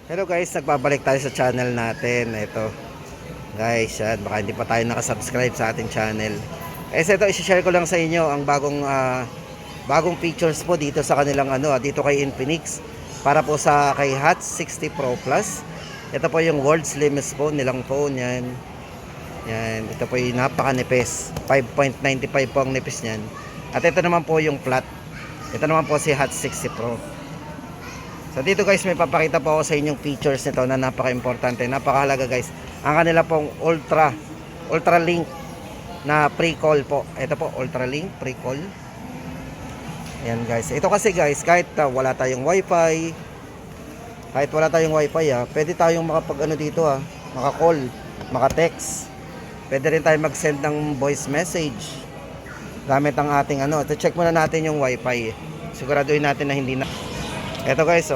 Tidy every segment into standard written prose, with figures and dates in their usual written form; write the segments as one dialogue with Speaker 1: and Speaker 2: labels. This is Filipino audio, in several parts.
Speaker 1: Hello guys, nagbabalik tayo sa channel natin. Ito guys, yan, baka hindi pa tayo nakasubscribe sa ating channel. Ito, isi-share ko lang sa inyo ang bagong features po dito sa kanilang dito kay Infinix para po sa kay Hot 60 Pro Plus. Ito po yung world's slimmest phone nilang phone yan. Yan, ito po yung napakanipis. 5.95 po ang nipis niyan. At ito naman po yung flat. Ito naman po si Hot 60 Pro. So dito guys, may papakita po ako sa inyong features nito na napaka-importante, napakahalaga guys. Ang kanila pong Ultra Link na pre-call po. Ito po, Ultra Link pre-call. Ayan guys. Ito kasi guys, kahit wala tayong wifi, pwede tayong dito maka-call, maka-text. Pwede rin tayong mag-send ng voice message gamit ang ating Ito, check muna natin yung wifi. Siguraduhin natin na hindi na. Eto guys,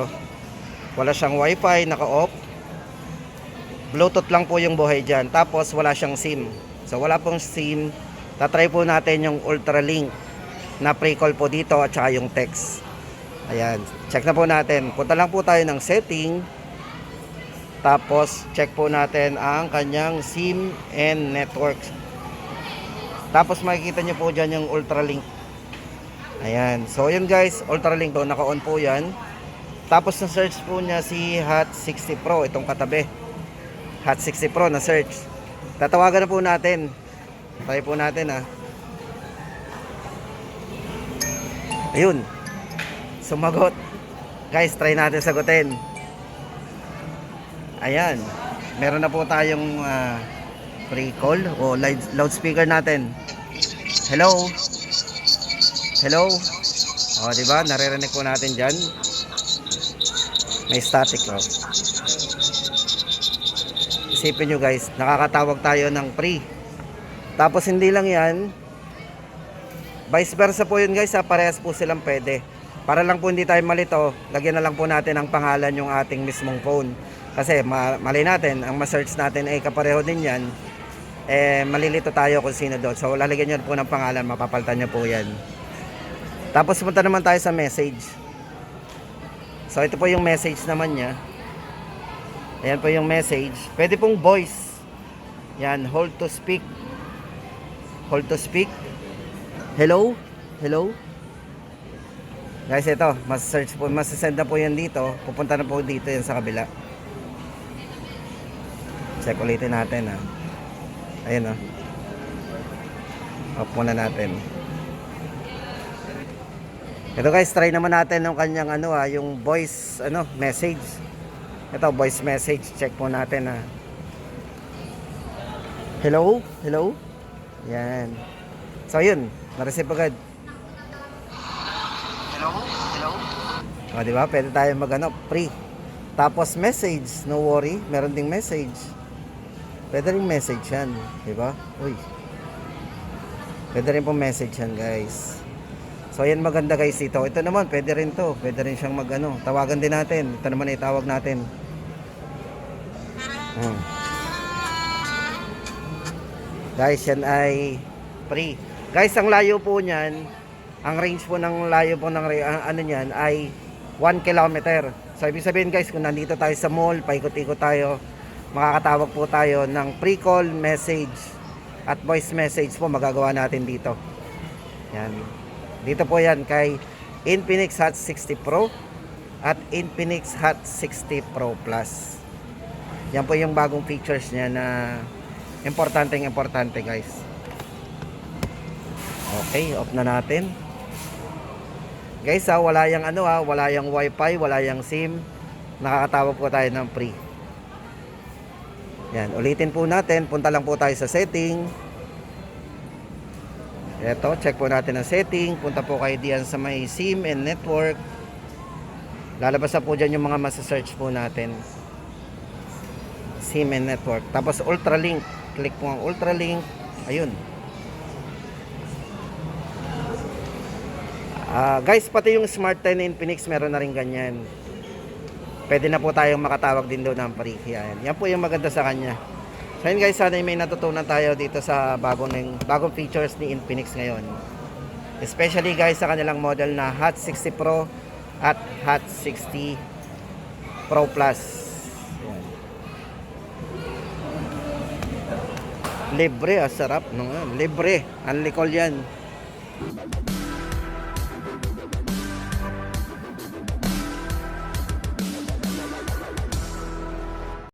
Speaker 1: wala siyang wifi, naka-off. Bluetooth lang po yung buhay dyan. Tapos wala siyang SIM. So wala pong SIM. Tatry po natin yung Ultra Link na pre-call po dito at saka yung text. Ayan, check na po natin. Punta lang po tayo ng setting. Tapos check po natin ang kanyang SIM and network. Tapos makikita nyo po dyan yung Ultra Link. Ayan, so yun guys, Ultra Link to, naka-on po yan. Tapos na search po niya si Hot 60 Pro, itong katabi. Hot 60 Pro na search. Tatawagan na po natin. Try po natin Ayun. Sumagot. Guys, try natin sagutin. Ayan. Meron na po tayong free call o loudspeaker natin. Hello. Hello. O, diba? Naririnig po natin dyan. May static lang. Isipin nyo guys, nakakatawag tayo ng free. Tapos hindi lang yan, vice versa po yun guys, parehas po silang pwede. Para lang po hindi tayo malito, lagyan na lang po natin ang pangalan yung ating mismong phone. Kasi mali natin, ang ma-search natin ay kapareho din yan. Malilito tayo kung sino doon. So lalagyan nyo po ng pangalan, mapapalitan nyo po yan. Tapos punta naman tayo sa message. So ito po yung message naman niya. Ayan po yung message. Pwede pong voice. Yan, hold to speak. Hold to speak. Hello? Hello? Guys, ito, mas-search po, mas-send na po yan dito. Pupunta na po dito yan sa kabila. Check ulitin natin Ayun Off muna natin. Ito guys, try naman natin yung kanyang yung voice message. Ito, voice message, check po natin Hello? Hello? Yan. So yun, na-receive agad. Hello? Hello? O diba, pwede tayo free. Tapos message, no worry, meron ding message. Pwede rin message yan, diba? Uy. Pwede rin po message yan guys. So ayan, maganda guys dito. Ito naman pwede rin to. Pwede rin siyang tawagan din natin. Ito naman itawag natin. Guys, yan ay free. Guys, ang layo po niyan, ang range po ng layo po ng niyan ay 1 kilometer. So ibig sabihin guys, kung nandito tayo sa mall, paikot-ikot tayo, makakatawag po tayo ng pre-call message at voice message po magagawa natin dito. Yan. Dito po yan kay Infinix Hot 60 Pro at Infinix Hot 60 Pro Plus. Yan po yung bagong features niya na importante guys. Okay, off na natin. Guys wala yung wala yung wifi, wala yung SIM. Nakakatawag po tayo ng free. Yan, ulitin po natin. Punta lang po tayo sa setting. Ito, check po natin ang setting. Punta po kayo diyan sa may SIM and network. Lalabas na po dyan yung mga masa-search po natin. SIM and network. Tapos Ultra Link. Click po ang Ultra Link. Ayun. Guys, pati yung Smart 10 Infinix meron na rin ganyan. Pwede na po tayong makatawag din doon ng free. Yan po yung maganda sa kanya. So yun guys, sana may natutunan tayo dito sa bagong features ni Infinix ngayon. Especially guys sa kanilang model na Hot 60 Pro at Hot 60 Pro Plus. Yan. Libre, sarap. No? Libre. Unli call yan.